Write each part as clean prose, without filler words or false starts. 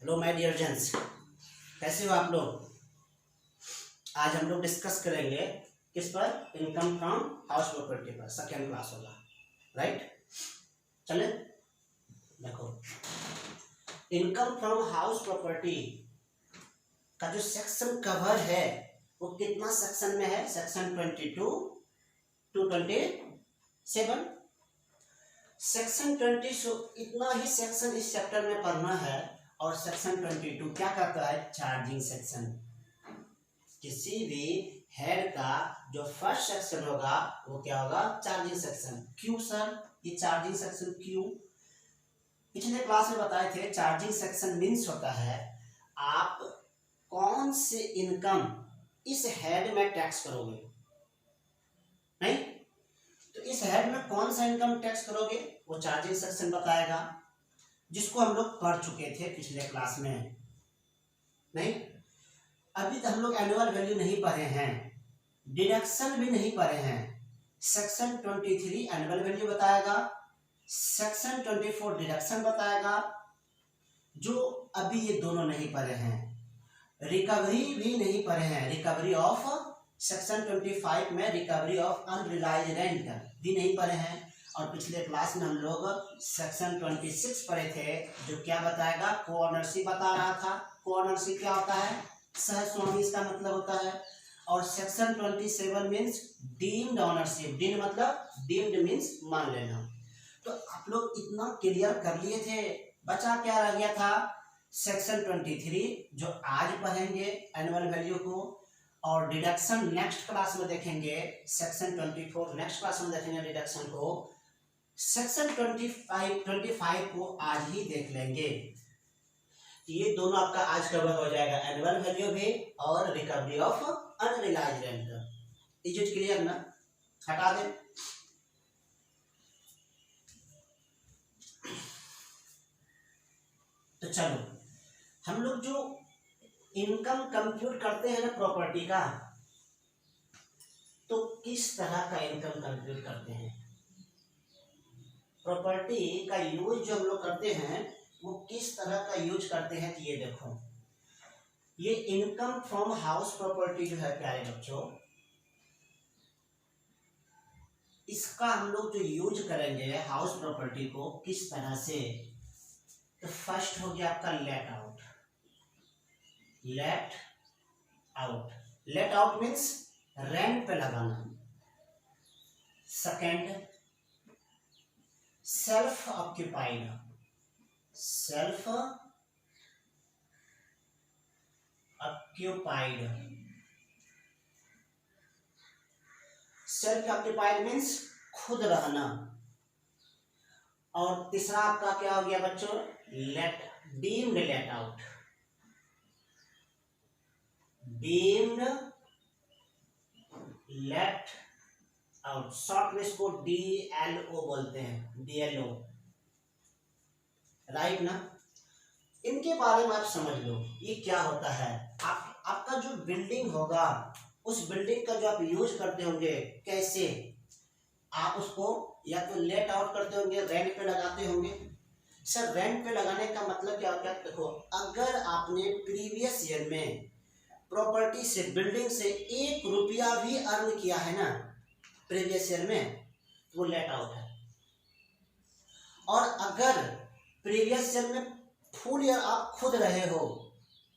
Hello my dear gents, कैसे हो आप लोग। आज हम लोग डिस्कस करेंगे किस पर, इनकम फ्रॉम हाउस प्रॉपर्टी पर। सेकेंड क्लास होगा, राइट। चले देखो, इनकम फ्रॉम हाउस प्रॉपर्टी का जो सेक्शन कवर है वो कितना सेक्शन में है? Section 22 to 27। सेक्शन 20 इतना ही सेक्शन इस चैप्टर में पढ़ना है। और सेक्शन 22 क्या करता है? Charging section. किसी भी हेड का जो फर्स्ट सेक्शन होगा वो क्या होगा? Charging section. क्यों सर ये चार्जिंग सेक्शन क्यों? पिछले क्लास में बताए थे, चार्जिंग सेक्शन मीन्स होता है आप कौन से इनकम इस हेड में टैक्स करोगे। नहीं तो इस हेड में कौन सा इनकम टैक्स करोगे वो चार्जिंग सेक्शन बताएगा, जिसको हम लोग पढ़ चुके थे पिछले क्लास में। नहीं, अभी तक हम लोग एनुअल वैल्यू नहीं पढ़े हैं, डिडक्शन भी नहीं पढ़े हैं। सेक्शन 23 एनुअल वैल्यू बताएगा, सेक्शन 24 डिडक्शन बताएगा, जो अभी ये दोनों नहीं पढ़े हैं। रिकवरी भी नहीं पढ़े हैं, रिकवरी ऑफ सेक्शन 25 में रिकवरी ऑफ अनरिलाइज्ड रेंट भी नहीं पढ़े हैं। और पिछले क्लास में हम लोग सेक्शन 26 पढ़े थे, जो क्या बताएगा? को ऑनरशिप बता रहा था। को ऑनरशिप क्या होता है? सहस्वामी इसका मतलब होता है। और section 27 means deemed ownership. Deemed मतलब डीम्ड मीन्स मान लेना। तो आप लोग इतना क्लियर कर लिए थे, बचा क्या रह गया था? सेक्शन 23 जो आज पढ़ेंगे एनुअल वैल्यू को, और डिडक्शन नेक्स्ट क्लास में देखेंगे। सेक्शन 24 नेक्स्ट क्लास में देखेंगे डिडक्शन को। सेक्शन 25 को आज ही देख लेंगे। ये दोनों आपका आज कवर हो जाएगा, एनुअल वैल्यू भी और रिकवरी ऑफ अनरिलाइज्ड रेंट। ये चीज क्लियर ना? हटा दें। तो चलो, हम लोग जो इनकम कंप्यूट करते हैं ना प्रॉपर्टी का, तो किस तरह का इनकम कंप्यूट करते हैं? प्रॉपर्टी का यूज जो हम लोग करते हैं वो किस तरह का यूज करते हैं? तो ये देखो, ये इनकम फ्रॉम हाउस प्रॉपर्टी जो है प्यारे बच्चों, इसका हम लोग जो यूज करेंगे हाउस प्रॉपर्टी को किस तरह से, तो फर्स्ट हो गया आपका let out. Let out, let out means rent पे लगाना। Second, self occupied. Self occupied, self occupied means खुद रहना। और तीसरा आपका क्या हो गया बच्चों? Let, deemed let out. Deemed let out, short में इसको DLO बोलते हैं, DLO, राइट ना? इनके बारे में आप समझ लो, ये क्या होता है। आपका जो बिल्डिंग होगा, उस बिल्डिंग का जो आप यूज करते होंगे, कैसे आप उसको या तो लेट आउट करते होंगे, रेंट पे लगाते होंगे। सर रेंट पे लगाने का मतलब क्या होता है? देखो, अगर आपने प्रीवियस ईयर में प्रॉपर्टी से, बिल्डिंग से 1 रुपया भी अर्न किया है ना प्रीवियस ईयर में, वो लेट आउट है। और अगर प्रीवियस ईयर में फुल ईयर आप खुद रहे हो,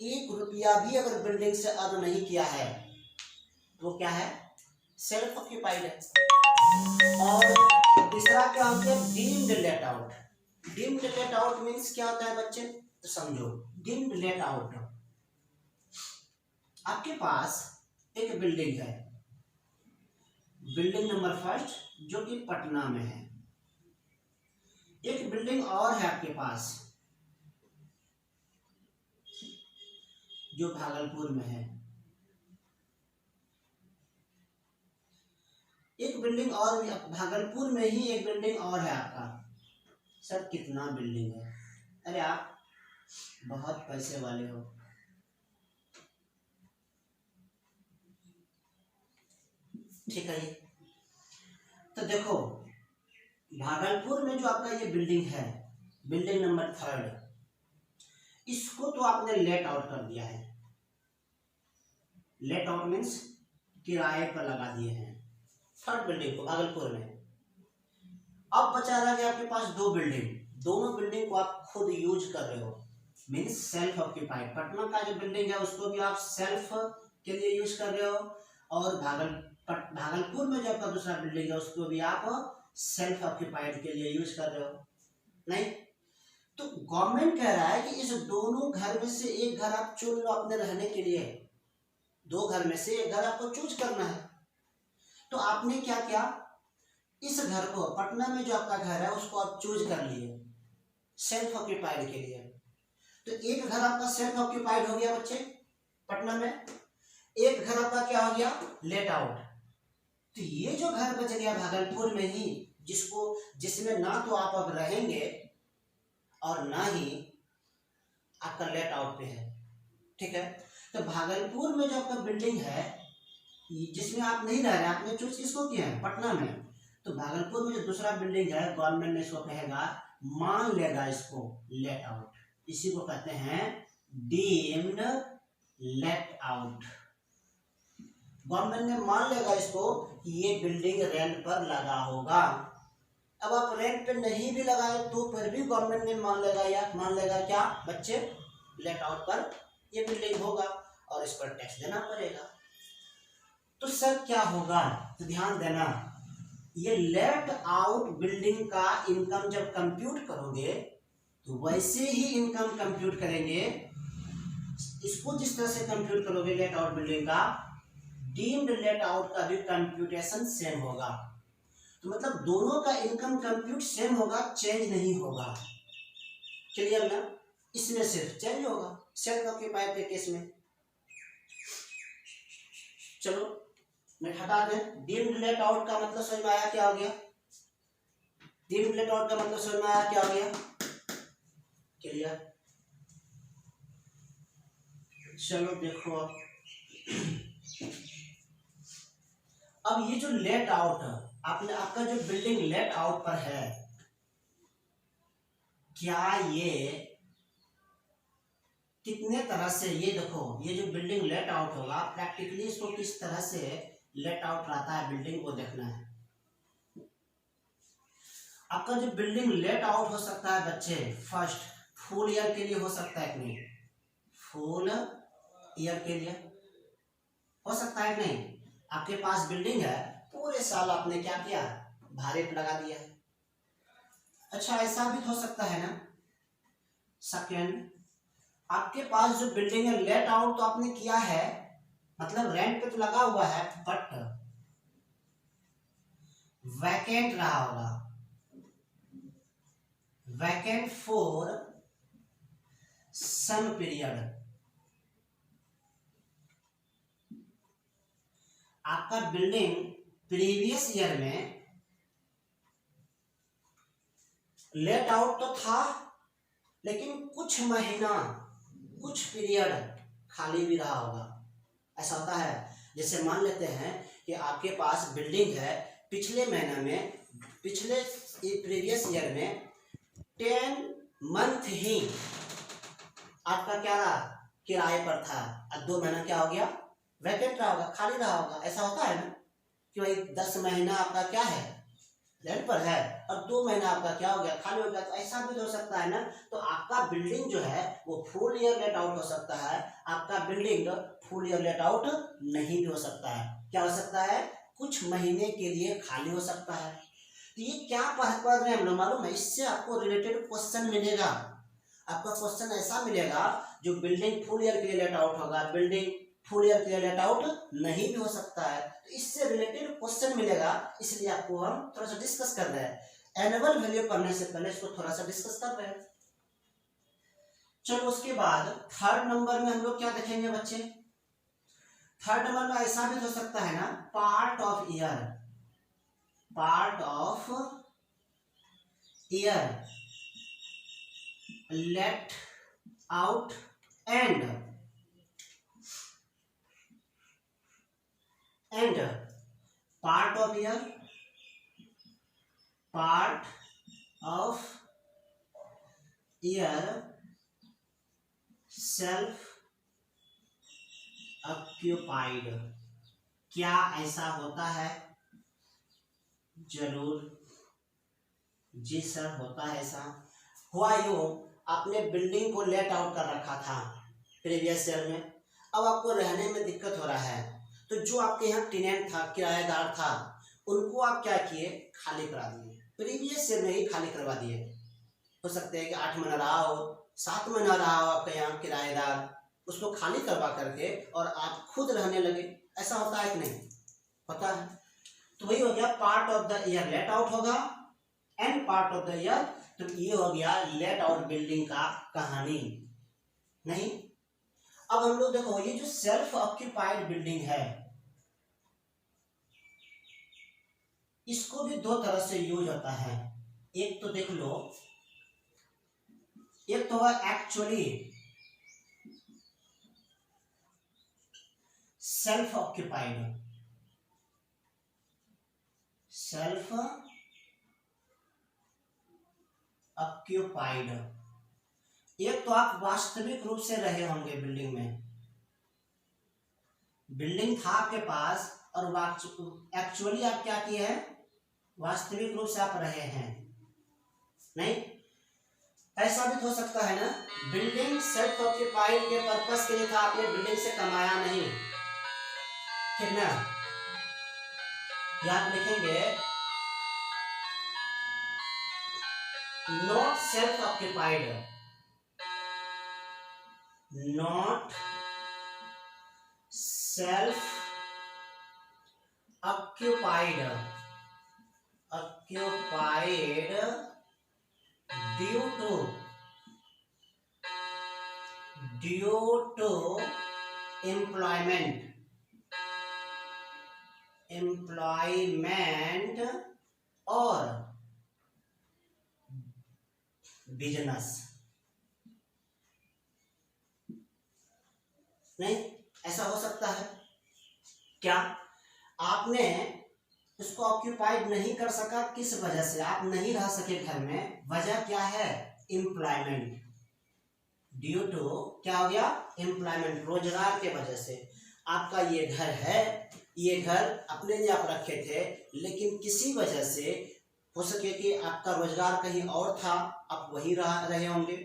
1 रुपया भी अगर बिल्डिंग से अर्न नहीं किया है, तो वो क्या है? सेल्फ ऑक्यूपाइड है। और तीसरा क्या होता है? Deemed let out. Deemed let out means क्या होता है बच्चे? तो समझो, डीम्ड लेट आउट, आपके पास एक बिल्डिंग है, बिल्डिंग नंबर 1 जो कि पटना में है। एक बिल्डिंग और है आपके पास जो भागलपुर में है। एक बिल्डिंग और भी भागलपुर में ही, एक बिल्डिंग और है आपका। सर कितना बिल्डिंग है? अरे आप बहुत पैसे वाले हो। ठीक है, तो देखो भागलपुर में जो आपका ये बिल्डिंग है, बिल्डिंग नंबर 3, इसको तो आपने लेट आउट कर दिया है, लेट आउट मीन्स किराए पर लगा दिए हैं थर्ड बिल्डिंग को भागलपुर में। अब बचा रह गया आपके पास दो बिल्डिंग, दोनों बिल्डिंग को आप खुद यूज कर रहे हो, मीन्स सेल्फ ऑक्यूपाइड। पटना का जो बिल्डिंग है उसको भी आप सेल्फ के लिए यूज कर रहे हो, और भागलपुर में जो आपका दूसरा बिल्डिंग है उसको भी आप सेल्फ ऑक्यूपाइड के लिए यूज कर रहे हो। नहीं तो गवर्नमेंट कह रहा है कि इस दोनों घर में से एक घर आप चुन लो अपने रहने के लिए, दो घर में से एक घर आपको चूज करना है। तो आपने क्या किया, इस घर को, पटना में जो आपका घर है उसको आप चूज कर लिए सेल्फ ऑक्यूपाइड के लिए। तो एक घर आपका सेल्फ ऑक्यूपाइड हो गया बच्चे पटना में, एक घर आपका क्या हो गया, लेट आउट। तो ये जो घर बच गया भागलपुर में ही, जिसमें ना तो आप अब रहेंगे और ना ही आपका लेट आउट पे है, ठीक है। तो भागलपुर में जो आपका बिल्डिंग है जिसमें आप नहीं रह रहे, आपने चूज किसको किया है, पटना में, तो भागलपुर में जो दूसरा बिल्डिंग है गवर्नमेंट ने इसको कहेगा, मान लेगा इसको लेट आउट, इसी को कहते हैं डीम्ड लेट आउट। गवर्नमेंट ने मान लेगा इसको कि ये बिल्डिंग रेंट पर लगा होगा। अब आप रेंट पे नहीं भी लगाए तो फिर भी गवर्नमेंट ने मान लेगा क्या बच्चे, लेट आउट पर ये बिल्डिंग होगा और इस पर टैक्स देना पड़ेगा। तो सर क्या होगा, तो ध्यान देना, ये लेट आउट बिल्डिंग का इनकम जब कंप्यूट करोगे तो वैसे ही इनकम कंप्यूट करेंगे, इसको जिस तरह से कंप्यूट करोगे लेट आउट बिल्डिंग का, डीम्ड लेट आउट का भी कंप्यूटेशन सेम होगा। तो मतलब दोनों का इनकम कंप्यूट सेम होगा, चेंज नहीं होगा। क्लियर ना, इसमें सिर्फ चेंज होगा सेल्फ ऑक्यूपाइड के केस में। चलो मैं हटा दें, डीम्ड लेट आउट का मतलब समझ में आया क्या हो गया, डीम्ड लेट आउट का मतलब समझ में आया क्या हो गया, क्लियर। चलो देखो अब ये जो लेट आउट आपका जो बिल्डिंग लेट आउट पर है, क्या ये कितने तरह से, ये देखो ये जो बिल्डिंग लेट आउट होगा प्रैक्टिकली इसको किस तरह से लेट आउट रहता है बिल्डिंग को देखना है। आपका जो बिल्डिंग लेट आउट हो सकता है बच्चे, फर्स्ट फुल ईयर के लिए हो सकता है कि नहीं, फुल ईयर के लिए हो सकता है कि नहीं। आपके पास बिल्डिंग है, पूरे साल आपने क्या किया, भाड़े पे लगा दिया है। अच्छा ऐसा भी हो सकता है ना, सेकेंड आपके पास जो बिल्डिंग है लेट आउट तो आपने किया है, मतलब रेंट पे तो लगा हुआ है, बट वैकेंट रहा होगा, वैकेंट फॉर सम पीरियड। आपका बिल्डिंग प्रीवियस ईयर में लेट आउट तो था, लेकिन कुछ महीना, कुछ पीरियड खाली भी रहा होगा। ऐसा होता है, जैसे मान लेते हैं कि आपके पास बिल्डिंग है, पिछले महीने में, पिछले प्रीवियस ईयर में 10 मंथ ही आपका क्या रहा, किराए पर था, अब 2 महीना क्या हो गया, वैकेंट रहा होगा, खाली रहा होगा। ऐसा होता है ना कि भाई 10 महीना आपका क्या है, रेंट पर है, और 2 महीना आपका क्या हो गया, खाली हो गया। तो ऐसा भी हो सकता है ना। तो आपका बिल्डिंग जो है वो फुल ईयर लेट आउट हो सकता है, आपका building full year let out नहीं भी हो सकता है। क्या हो सकता है, कुछ महीने के लिए खाली हो सकता है। तो ये क्या पढ़ रहे हैं हम लोग मालूम है, इससे आपको रिलेटेड क्वेश्चन मिलेगा। आपका क्वेश्चन ऐसा मिलेगा जो बिल्डिंग फुल ईयर के लिए लेट आउट होगा, बिल्डिंग फुल ईयर के लिए लेट आउट नहीं भी हो सकता है। तो इससे रिलेटेड क्वेश्चन मिलेगा, इसलिए आपको हम थोड़ा सा डिस्कस कर रहे हैं। एनुअल वैल्यू करने से पहले इसको थोड़ा सा डिस्कस कर रहे हैं। चलो उसके बाद थर्ड नंबर में हम लोग क्या देखेंगे बच्चे, थर्ड नंबर में ऐसा भी हो सकता है ना, part of year, part of year let out and part of year, part of year self occupied, क्या ऐसा होता है? जरूर, जी सर होता है ऐसा। हुआ यूं, आपने बिल्डिंग को लेट आउट कर रखा था प्रीवियस ईयर में, अब आपको रहने में दिक्कत हो रहा है, तो जो आपके यहाँ टेनेंट था, किराएदार था, उनको आप क्या किए? खाली करा दिए, प्रीवियस ईयर में ही खाली करवा दिए। हो सकता है कि 8 महीना रहा हो, 7 महीना रहा हो आपके यहाँ किराएदार, उसको खाली करवा करके और आप खुद रहने लगे। ऐसा होता है कि नहीं? होता है। तो वही हो गया, part of the year let out होगा and part of the year, तो ये हो गया लेट आउट बिल्डिंग का कहानी। नहीं, अब हम लोग देखो, ये जो सेल्फ ऑक्यूपाइड बिल्डिंग है, इसको भी दो तरह से यूज होता है। एक तो देख लो, एक तो है actually self occupied, self occupied. एक तो आप वास्तविक रूप से रहे होंगे बिल्डिंग में, बिल्डिंग था आपके पास और एक्चुअली आप क्या किए हैं? वास्तविक रूप से आप रहे हैं। नहीं, ऐसा भी तो हो सकता है ना, बिल्डिंग सेल्फ ऑक्यूपाइड के पर्पस के लिए था, आपने बिल्डिंग से कमाया नहीं, ठीक ना? यहां लिखेंगे not self occupied, not self occupied, occupied due to employment और बिजनेस। नहीं, ऐसा हो सकता है क्या? आपने उसको ऑक्यूपाइड नहीं कर सका, किस वजह से? आप नहीं रह सके घर में, वजह क्या है? एम्प्लॉयमेंट, ड्यू टू क्या हो गया? एम्प्लॉयमेंट, रोजगार के वजह से। आपका ये घर है, ये घर अपने लिए आप रखे थे, लेकिन किसी वजह से हो सके कि आपका रोजगार कहीं और था, आप वहीं रहे होंगे,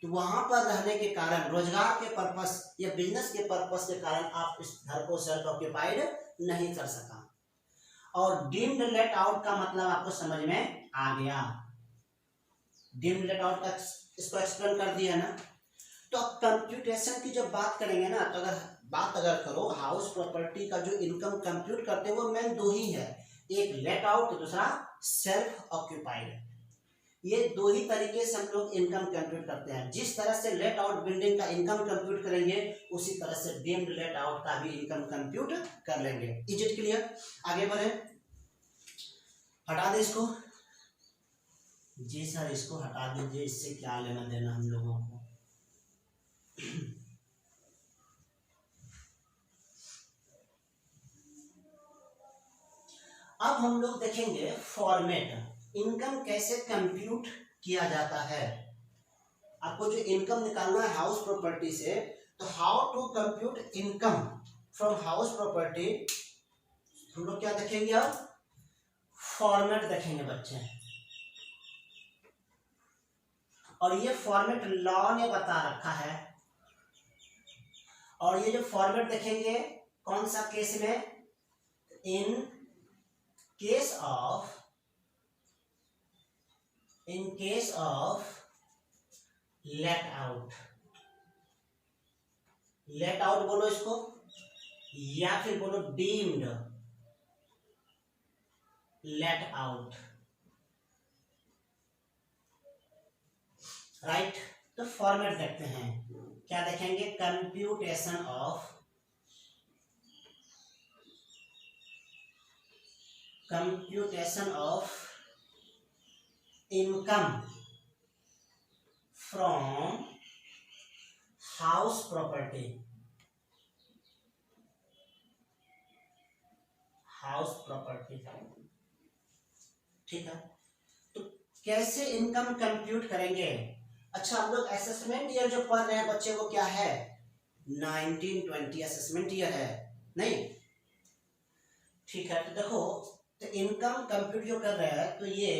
तो वहां पर रहने के कारण, रोजगार के पर्पस या बिजनेस के पर्पस के कारण आप इस घर को सेल्फ ऑक्यूपाइड नहीं कर सका। और डीम्ड लेट आउट का मतलब आपको समझ में आ गया। डीम्ड लेट आउट का इसको एक्सप्लेन कर दिया ना। तो कंप्यूटेशन की जब बात करेंगे ना, तो अगर करो हाउस प्रॉपर्टी का जो इनकम कंप्यूट करते हैं वो मेन दो ही है, एक लेट आउट, दूसरा सेल्फ ऑक्यूपाइड। ये दो ही तरीके से हम लोग इनकम कंप्यूट करते हैं। जिस तरह से लेट आउट बिल्डिंग का इनकम कंप्यूट करेंगे, उसी तरह से डीम्ड लेट आउट का भी इनकम कंप्यूट कर लेंगे। Is it clear? आगे बढ़े, हटा दे इसको। जी सर, इसको हटा दीजिए, इससे क्या लेना देना हम लोगों को। अब हम लोग देखेंगे फॉर्मेट, इनकम कैसे कंप्यूट किया जाता है। आपको जो इनकम निकालना है हाउस प्रॉपर्टी से, तो how to compute income from house property, हम लोग क्या देखेंगे? अब फॉर्मेट देखेंगे बच्चे, और ये फॉर्मेट लॉ ने बता रखा है। और ये जो फॉर्मेट देखेंगे कौन सा केस में? In case of late out, let out बोलो इसको, या फिर बोलो डीम्ड लेट आउट, राइट। तो फॉर्मेट देखते हैं, क्या देखेंगे? Computation of income from house property, ठीक है। तो कैसे इनकम कंप्यूट करेंगे? अच्छा, हम लोग असेसमेंट ईयर जो पढ़ रहे हैं बच्चे को क्या है, 1920 असेसमेंट ईयर है नहीं? ठीक है, तो देखो, तो इनकम कंप्यूट जो कर रहे हैं तो ये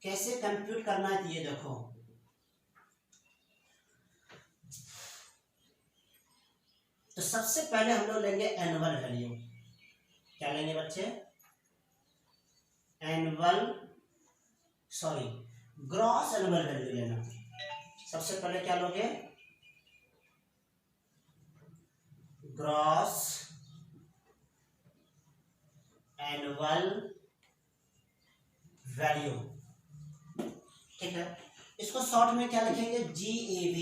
कैसे कंप्यूट करना है, तो ये देखो, तो सबसे पहले हम लोग लेंगे एनुअल वैल्यू। क्या लेंगे बच्चे? ग्रॉस एनुअल वैल्यू लेना। सबसे पहले क्या लोगे? Gross annual value. ठीक है, इसको शॉर्ट में क्या लिखेंगे? GAV।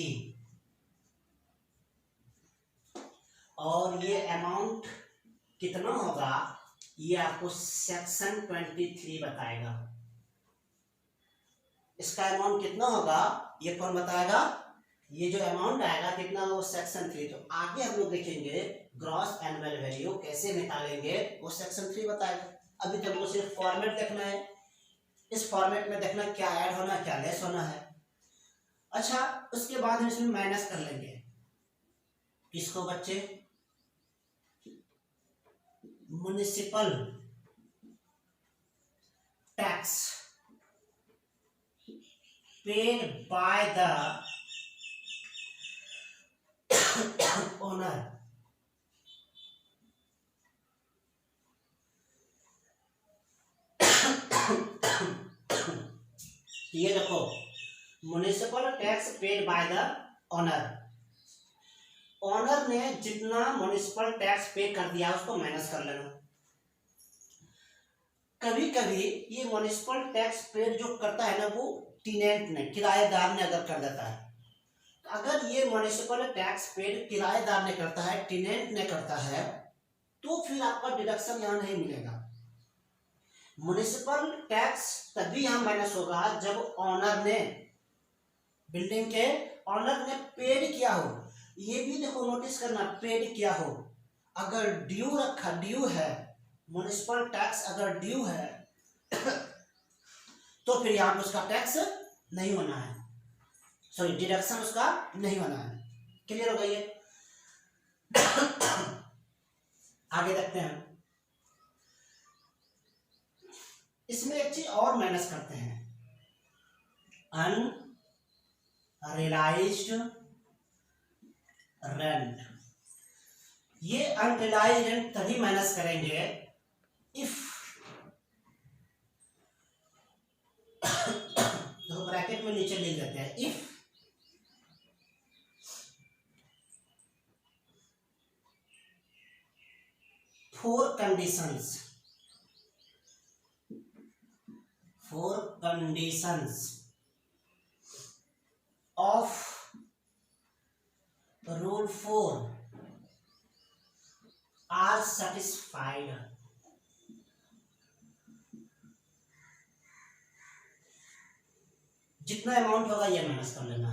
और ये अमाउंट कितना होगा ये आपको सेक्शन 23 बताएगा। इसका अमाउंट कितना होगा ये कौन बताएगा? ये जो अमाउंट आएगा कितना, वो सेक्शन 3। तो आगे हम लोग देखेंगे ग्रॉस एनुअल वैल्यू कैसे निकालेंगे, वो सेक्शन 3 बताएगा। अभी तक तो सिर्फ फॉर्मेट देखना है, इस फॉर्मेट में देखना क्या ऐड होना क्या लेस होना है। अच्छा, उसके बाद हम इसमें माइनस कर लेंगे। किसको बच्चे? Municipal tax paid by the owner। ये देखो, municipal tax paid by the owner. Owner ने जितना म्युनिसिपल टैक्स पे कर दिया उसको माइनस कर लेना। कभी कभी ये म्युनिसिपल टैक्स पेड जो करता है ना, वो टेनेंट ने, किराएदार ने अगर कर देता है, अगर ये म्युनिसिपल टैक्स पेड किराएदार ने करता है, टेनेंट ने करता है, तो फिर आपका डिडक्शन यहाँ नहीं मिलेगा। म्युनिसिपल टैक्स तभी यहाँ माइनस होगा जब ऑनर ने, बिल्डिंग के ऑनर ने पेड किया हो। ये भी देखो नोटिस करना, पेड किया हो। अगर ड्यू रखा, ड्यू है म्युनिसिपल टैक्स, अगर ड्यू है तो फिर यहाँ पे उसका टैक्स नहीं होना है, सॉरी डिडक्शन उसका नहीं होना है। क्लियर हो गई है? आगे देखते हैं, इसमें एक चीज और माइनस करते हैं, अनरियलाइज्ड रेंट। ये अनरियलाइज्ड रेंट तभी माइनस करेंगे इफ, तो ब्रैकेट में नीचे लिख देते हैं, if four conditions of rule 4 are satisfied। जितना अमाउंट होगा ये माइनस कर लेना,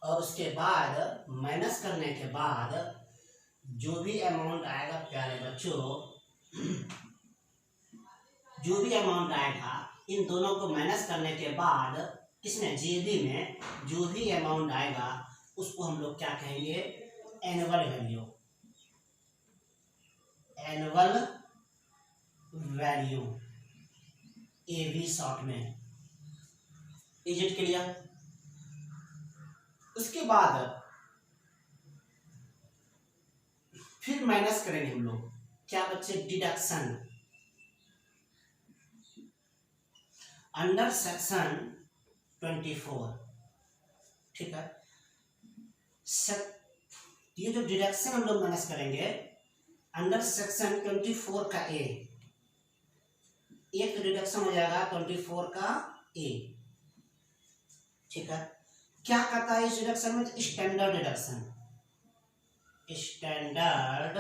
और उसके बाद माइनस करने के बाद जो भी अमाउंट आएगा प्यारे बच्चों, जो भी अमाउंट आएगा इन दोनों को माइनस करने के बाद किसमें, जीएबी में जो भी अमाउंट आएगा उसको हम लोग क्या कहेंगे, एनुअल वैल्यू। एनुअल वैल्यू, एवी शॉर्ट में। Is it clear? उसके बाद फिर माइनस करेंगे हम लोग, क्या बच्चे, डिडक्शन। Under section 24। ठीक है, ये जो डिडक्शन हम लोग माइनस करेंगे अंडर सेक्शन 24 का ए, एक तो डिडक्शन हो जाएगा 24 का ए। ठीक है, क्या कहता है इस डिडक्शन में, स्टैंडर्ड डिडक्शन। स्टैंडर्ड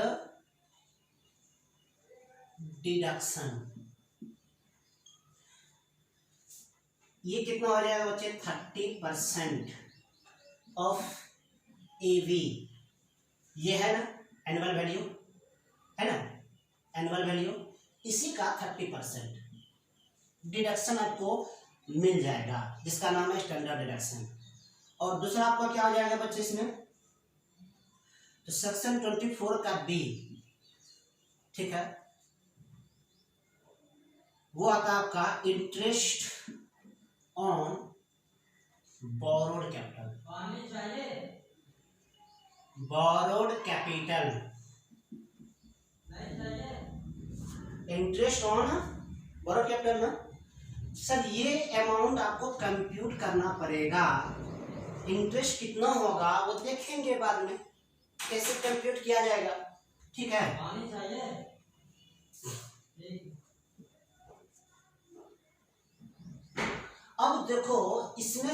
डिडक्शन ये कितना हो जाएगा बच्चे, 30% ऑफ एवी। ये है ना एनुअल वैल्यू, है ना एनुअल वैल्यू, इसी का 30%। डिडक्शन आपको मिल जाएगा, जिसका नाम है स्टैंडर्ड डिडक्शन। और दूसरा आपका क्या हो जाएगा बच्चे इसमें, तो सेक्शन 24 का बी, ठीक है, वो आता है आपका interest on borrowed capital, borrowed capital, interest on borrowed capital ना सर, ये अमाउंट आपको कंप्यूट करना पड़ेगा। इंटरेस्ट कितना होगा वो देखेंगे बाद में, कैसे कंप्यूट किया जाएगा, ठीक है। अब देखो इसमें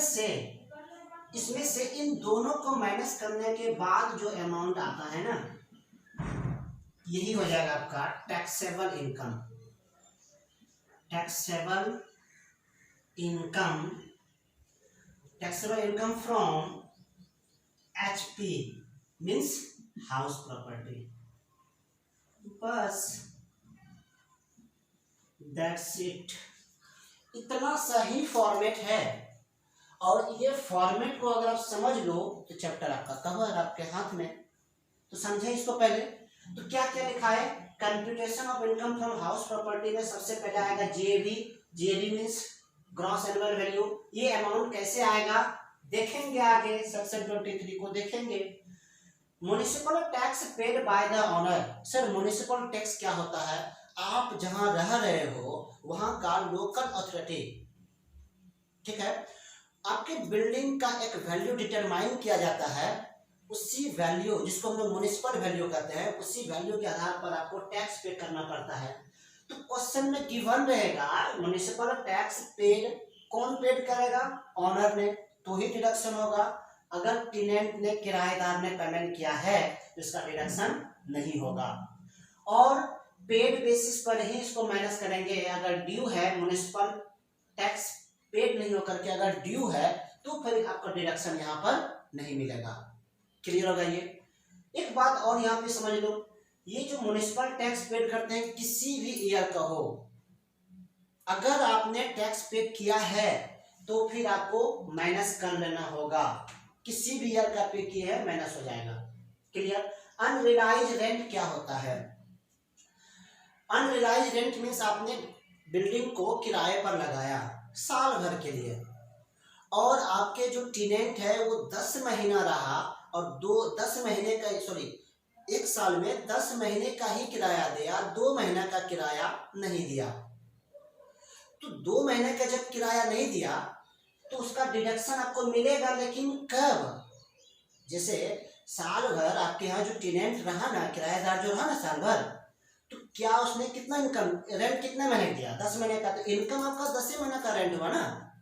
से इन दोनों को माइनस करने के बाद जो अमाउंट आता है ना, यही हो जाएगा आपका taxable income. Taxable income from HP means house property. बस दैट्स इट, इतना सही फॉर्मेट है। और ये फॉर्मेट को अगर आप समझ लो तो चैप्टर आपका कवर आपके हाथ में। तो समझे इसको पहले, तो क्या क्या लिखा है, computation of income from house property में सबसे पहले आएगा GAV means gross annual value. ये अमाउंट कैसे आएगा देखेंगे आगे, सेक्शन 23 को देखेंगे। Municipal tax paid by the owner. Sir municipal tax क्या होता है, आप जहां रह रहे हो वहां का लोकल अथॉरिटी, ठीक है, आपके बिल्डिंग का एक वैल्यू डिटरमाइन किया जाता है। उसी वैल्यू जिसको हम लोग म्युनिसिपल वैल्यू कहते हैं, उसी वैल्यू के आधार पर आपको टैक्स पे करना पड़ता है। तो क्वेश्चन में गिवन रहेगा म्युनिसिपल टैक्स पेड, कौन पेड करेगा, ओनर ने, तो ही डिडक्शन होगा। अगर टेनेंट ने, किराएदार ने पेमेंट किया है तो इसका डिडक्शन नहीं होगा। और पेड बेसिस पर ही इसको माइनस करेंगे। अगर ड्यू है, म्युनिसिपल टैक्स पेड नहीं होकर के अगर ड्यू है तो फिर आपका डिडक्शन यहाँ पर नहीं मिलेगा। क्लियर होगा ये। एक बात और यहाँ पे समझ लो, ये जो म्युनिसिपल टैक्स पेड करते हैं किसी भी ईयर का हो, अगर आपने टैक्स पे किया है तो फिर आपको माइनस कर लेना होगा। किसी भी ईयर का पे किया है माइनस हो जाएगा। क्लियर। अनरियलाइज रेंट क्या होता है, अनरियलाइज रेंट मीन्स आपने बिल्डिंग को किराए पर लगाया साल भर के लिए, और आपके जो टेनेंट है वो 10 महीना रहा और 10 महीने का, सॉरी 1 साल में 10 महीने का ही किराया दिया, 2 महीना का किराया नहीं दिया। तो 2 महीने का जब किराया नहीं दिया तो उसका डिडक्शन आपको मिलेगा, लेकिन कब, जैसे साल भर आपके यहाँ जो टेनेंट रहा ना, किराएदार जो रहा ना साल भर, तो क्या उसने कितना इनकम, रेंट कितने महीने दिया, 10 महीने का, तो इनकम आपका 10 महीने का रेंट हुआ ना,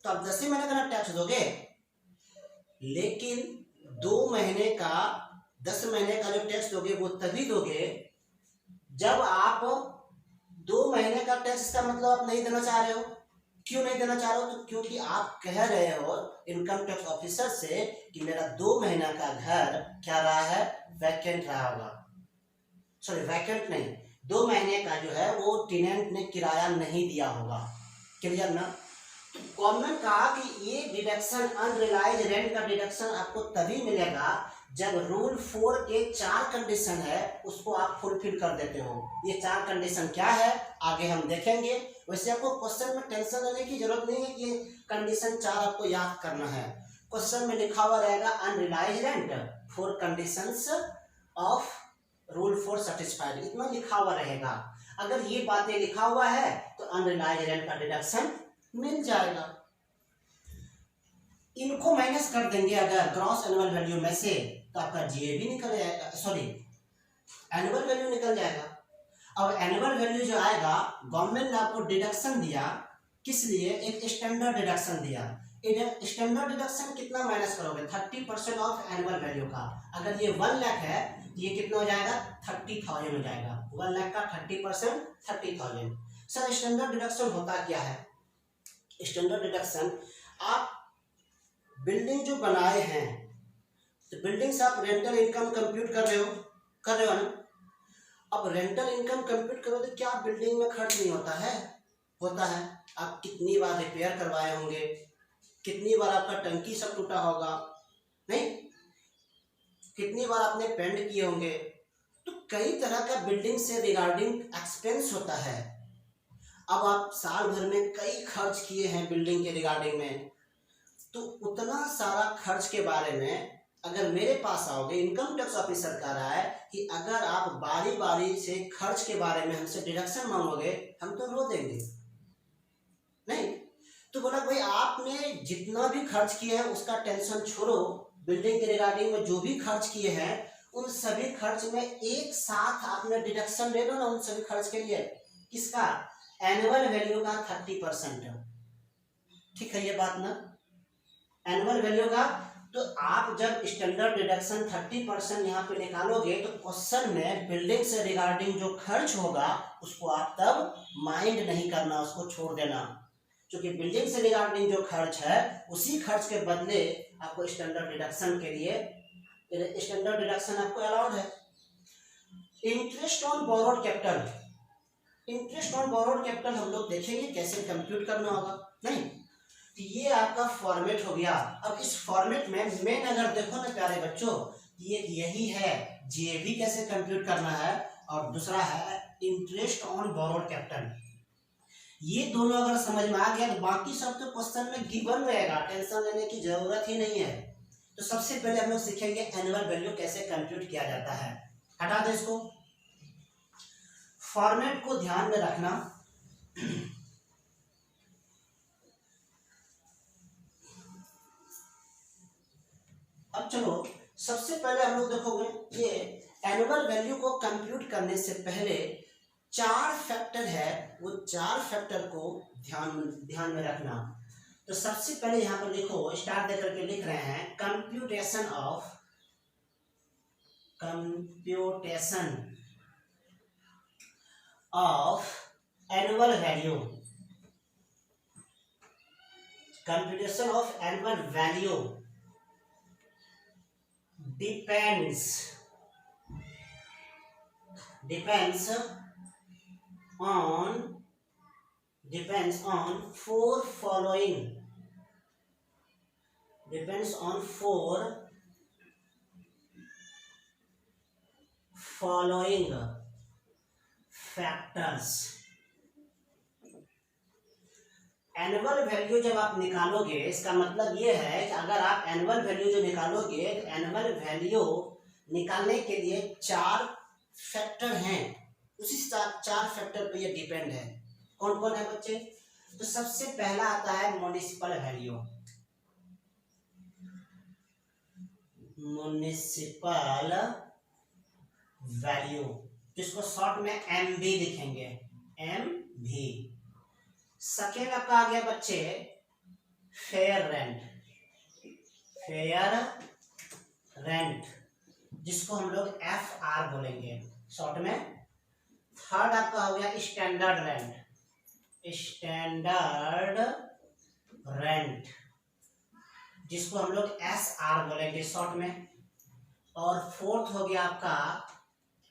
तो आप 10 महीने का ना टैक्स दोगे। लेकिन 2 महीने का, 10 महीने का जो टैक्स दोगे वो तभी दोगे जब आप 2 महीने का टैक्स का मतलब आप नहीं देना चाह रहे हो। क्यों नहीं देना चाह रहे हो, तो क्योंकि आप कह रहे हो इनकम टैक्स ऑफिसर से कि मेरा 2 महीना का घर क्या रहा है, वैकेंट रहा होगा, सॉरी वैकेंट नहीं, 2 महीने का जो है वो टेनेंट ने किराया नहीं दिया होगा। क्लियर ना। तो गवर्नमेंट कहा कि ये डिडक्शन, अनरियलाइज रेंट का डिडक्शन आपको तभी मिलेगा जब रूल 4 के 4 कंडीशन है उसको आप फुलफिल कर देते हो। ये 4 कंडीशन क्या है आगे हम देखेंगे। वैसे आपको क्वेश्चन में टेंशन लेने की जरूरत नहीं है कि ये कंडीशन 4 आपको याद करना है। क्वेश्चन में लिखा हुआ रहेगा unrealise rent 4 conditions of rule 4 satisfied, इतना लिखा हुआ रहेगा। अगर ये बातें लिखा हुआ है तो अनरियलाइज रेंट का डिडक्शन मिल जाएगा। इनको माइनस कर देंगे अगर ग्रॉस एनुअल वैल्यू में से, तो आपका GAV निकल जाएगा, सॉरी एनुअल वैल्यू निकल जाएगा। अब एनुअल वैल्यू जो आएगा, गवर्नमेंट ने आपको डिडक्शन दिया, किस लिए, एक स्टैंडर्ड डिडक्शन दिया। स्टैंडर्ड डिडक्शन कितना माइनस करोगे, 30% ऑफ एनुअल वैल्यू का। अगर ये 1 लाख है तो ये कितना हो जाएगा, 30,000 हो जाएगा। 1 लाख का 30% 30,000। सर स्टैंडर्ड डिडक्शन होता क्या है, स्टैंडर्ड डिडक्शन, आप बिल्डिंग जो बनाए हैं तो बिल्डिंग से आप रेंटल इनकम कंप्यूट कर रहे हो ना। अब रेंटल इनकम कंप्यूट करो तो क्या बिल्डिंग में खर्च नहीं होता है, होता है। आप कितनी बार रिपेयर करवाए होंगे, कितनी बार आपका टंकी सब टूटा होगा, नहीं, कितनी बार आपने पेंट किए होंगे। तो कई तरह का बिल्डिंग से रिगार्डिंग एक्सपेंस होता है। अब आप साल भर में कई खर्च किए हैं बिल्डिंग के रिगार्डिंग में, तो उतना सारा खर्च के बारे में अगर मेरे पास आओगे, इनकम टैक्स ऑफिसर कह रहा है कि अगर आप बारी बारी से खर्च के बारे में हमसे डिडक्शन मांगोगे, हम तो रो देंगे, नहीं। तो बोला भाई आपने जितना भी खर्च किया है उसका टेंशन छोड़ो, बिल्डिंग के रिगार्डिंग में जो भी खर्च किए हैं उन सभी खर्च में एक साथ आपने डिडक्शन ले लो ना, उन सभी खर्च के लिए। किसका? एनुअल वैल्यू का 30%। ठीक है ये बात ना, एनुअल वैल्यू का। तो आप जब स्टैंडर्ड डिडक्शन 30% यहाँ पे निकालोगे तो क्वेश्चन में बिल्डिंग से रिगार्डिंग जो खर्च होगा उसको आप तब माइंड नहीं करना, उसको छोड़ देना, क्योंकि बिल्डिंग से रिगार्डिंग जो खर्च है उसी खर्च के बदले आपको स्टैंडर्ड डिडक्शन के लिए स्टैंडर्ड डिडक्शन आपको अलाउड है। Interest on borrowed capital, interest on borrowed capital हम लोग देखेंगे कैसे कंप्यूट करना होगा, नहीं। तो ये आपका फॉर्मेट हो गया। अब इस फॉर्मेट में मेन अगर देखो ना प्यारे बच्चों, ये यही है जेबी कैसे कंप्यूट करना है, और दूसरा है इंटरेस्ट ऑन बोरोड कैपिटल। ये दोनों अगर समझ में आ गया तो बाकी सब तो क्वेश्चन में गिवन रहेगा, टेंशन लेने की जरूरत ही नहीं है। तो सबसे पहले हम लोग सीखेंगे एनुअल वैल्यू कैसे कंप्यूट किया जाता है। हटा दो इसको, फॉर्मेट को ध्यान में रखना। अब चलो सबसे पहले हम लोग देखोगे ये एनुअल वैल्यू को कंप्यूट करने से पहले 4 फैक्टर है, वो 4 फैक्टर को ध्यान में रखना। तो सबसे पहले यहाँ पर लिखो, स्टार देकर के लिख रहे हैं computation of annual value, computation of annual value depends on 4 following factors। Annual value जब आप निकालोगे, इसका मतलब ये है कि अगर आप एनुअल वैल्यू जो निकालोगे, एनुअल वैल्यू निकालने के लिए 4 फैक्टर हैं, उसी 4 फैक्टर पे ये डिपेंड है। कौन कौन है बच्चे? तो सबसे पहला आता है म्युनिसिपल वैल्यू, जिसको शॉर्ट में एमवी लिखेंगे, एमवी। सेकेंड आपका आ गया बच्चे फेयर रेंट, जिसको हम लोग FR बोलेंगे शॉर्ट में। थर्ड आपका हो गया स्टैंडर्ड रेंट, जिसको हम लोग SR बोलेंगे शॉर्ट में। और फोर्थ हो गया आपका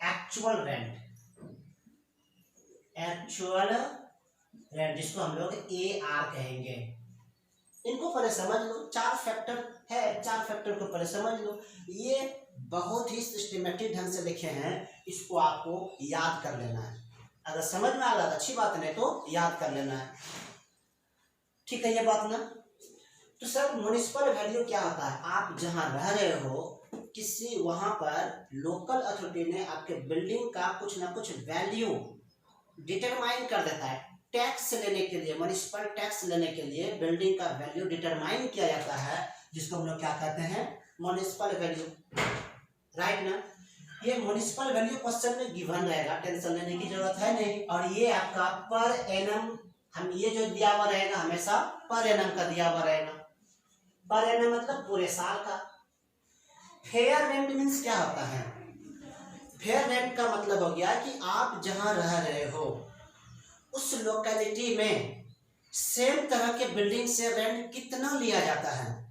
एक्चुअल रेंट, जिसको हम लोग AR कहेंगे। इनको पहले समझ लो, 4 फैक्टर है, 4 फैक्टर को पहले समझ लो। ये बहुत ही सिस्टमेटिक ढंग से लिखे हैं, इसको आपको याद कर लेना है। अगर समझ में आ रहा है अच्छी बात, नहीं तो याद कर लेना है। ठीक है ये बात ना। तो सर म्युनिसिपल वैल्यू क्या होता है? आप जहां रह रहे हो किसी, वहां पर लोकल अथॉरिटी ने आपके बिल्डिंग का कुछ ना कुछ वैल्यू डिटरमाइन कर देता है। टैक्स लेने के लिए, म्युनिसिपल टैक्स लेने के लिए बिल्डिंग का वैल्यू डिटरमाइन किया जाता है, जिसको हम लोग क्या कहते हैं? म्युनिसिपल वैल्यू, राइट ना। ये म्युनिसिपल वैल्यू क्वेश्चन में गिवन रहेगा, टेंशन लेने की जरूरत है नहीं। और ये आपका पर एनम, हम ये जो दिया हुआ रहेगा हमेशा पर एनम का दिया हुआ रहेगा। पर एनम मतलब पूरे साल का। फेयर रेंट मीन्स क्या होता है? फेयर रेंट का मतलब हो गया कि आप जहां रह रहे हो उस लोकेलिटी में सेम तरह के बिल्डिंग से रेंट कितना लिया जाता है।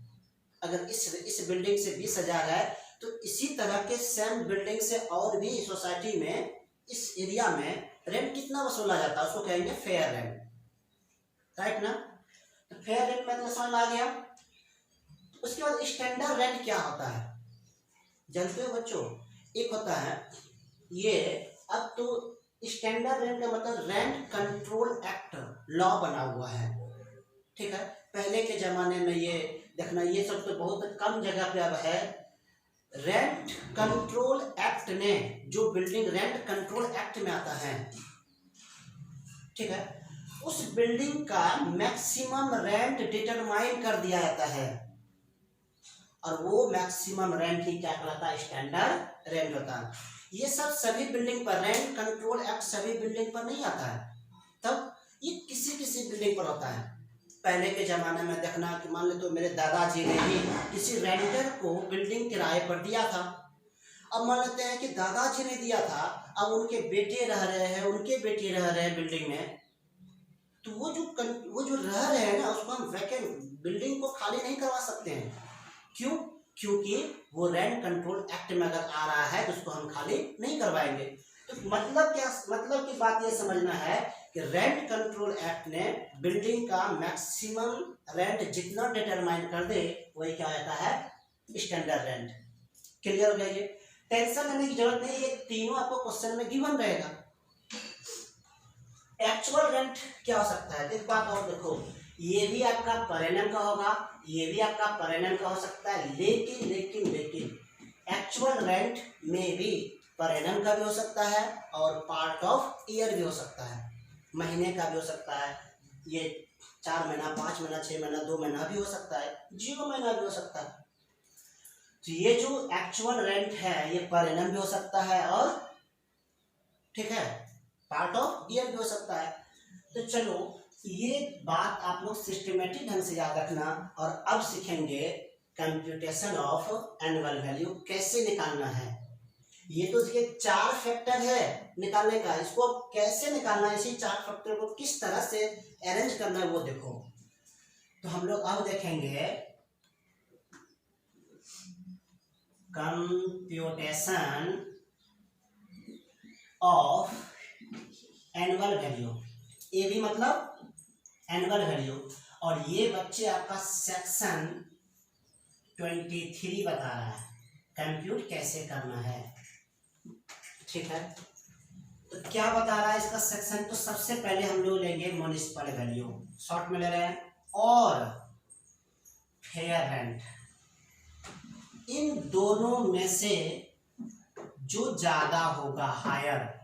अगर इस बिल्डिंग से 20,000 है तो इसी तरह के सेम बिल्डिंग से और भी सोसाइटी में, इस एरिया में रेंट कितना वसूला जाता है, उसको कहेंगे फेयर रेंट। राइट ना। तो फेयर रेंट मतलब समझ में आ गया। उसके बाद स्टैंडर्ड रेंट क्या होता है जानते हो बच्चों? एक होता है ये, अब तो स्टैंडर्ड रेंट का मतलब रेंट कंट्रोल एक्ट लॉ बना हुआ है, ठीक है। पहले के जमाने में ये देखना, ये सब तो बहुत कम जगह पे अब है। रेंट कंट्रोल एक्ट ने, जो बिल्डिंग रेंट कंट्रोल एक्ट में आता है, ठीक है, उस बिल्डिंग का मैक्सिमम रेंट डिटरमाइन कर दिया जाता है, और वो मैक्सिमम रेंट ही क्या कहलाता है? स्टैंडर्ड रेंट होता है। ये सब सभी बिल्डिंग पर, रेंट कंट्रोल एक्ट सभी बिल्डिंग पर नहीं आता है, तब ये किसी किसी बिल्डिंग पर होता है। पहले के ज़माने में देखना कि मान लो तो मेरे दादाजी ने ही किसी रेंटर को बिल्डिंग किराए पर दिया था। अब मान लेते हैं कि दादाजी ने दिया था, अब उनके बेटे रह रहे हैं, उनके बेटे रह रहे हैं बिल्डिंग में, तो वो जो रह रहे हैं ना, उसको हम वैकेंट बिल्डिंग को खाली नहीं करवा सकते हैं। क्यों? क्योंकि वो रेंट कंट्रोल एक्ट में अगर आ रहा है तो उसको हम खाली नहीं करवाएंगे। तो मतलब क्या, मतलब की बात ये समझना है कि रेंट कंट्रोल एक्ट ने बिल्डिंग का मैक्सिमम रेंट जितना डिटरमाइन कर दे वही क्या होता है? Standard rent. क्लियर हो गया? ये टेंशन लेने की जरूरत नहीं, ये तीनों आपको क्वेश्चन में गिवन रहेगा। एक्चुअल रेंट क्या हो सकता है? एक बात और देखो, ये भी आपका पर एनम का होगा, ये भी आपका पर एनम का हो सकता है, लेकिन लेकिन लेकिन एक्चुअल रेंट में भी पर एनम का भी हो सकता है और पार्ट ऑफ ईयर भी हो सकता है, महीने का भी हो सकता है, ये 4 महीना, 5 महीना, 6 महीना, 2 महीना भी हो सकता है, 0 महीना भी हो सकता है। तो ये जो एक्चुअल रेंट है ये पर एनम भी हो सकता है और ठीक है पार्ट ऑफ ईयर भी हो सकता है। तो चलो ये बात आप लोग सिस्टमेटिक ढंग से याद रखना, और अब सीखेंगे कंप्यूटेशन ऑफ एनुअल वैल्यू कैसे निकालना है। ये तो इसके 4 फैक्टर है निकालने का, इसको कैसे निकालना है, इसी 4 फैक्टर को किस तरह से अरेंज करना है वो देखो। तो हम लोग अब देखेंगे कंप्यूटेशन ऑफ एनुअल वैल्यू, ये भी मतलब एनुअल वैल्यू, और ये बच्चे आपका सेक्शन 23 बता रहा है कंप्यूट कैसे करना है, ठीक है। तो क्या बता रहा है इसका सेक्शन? तो सबसे पहले हम लोग लेंगे म्युनिसिपल वैल्यू, शॉर्ट में ले रहे हैं, और फेयर रेंट। इन दोनों में से जो ज्यादा होगा हायर,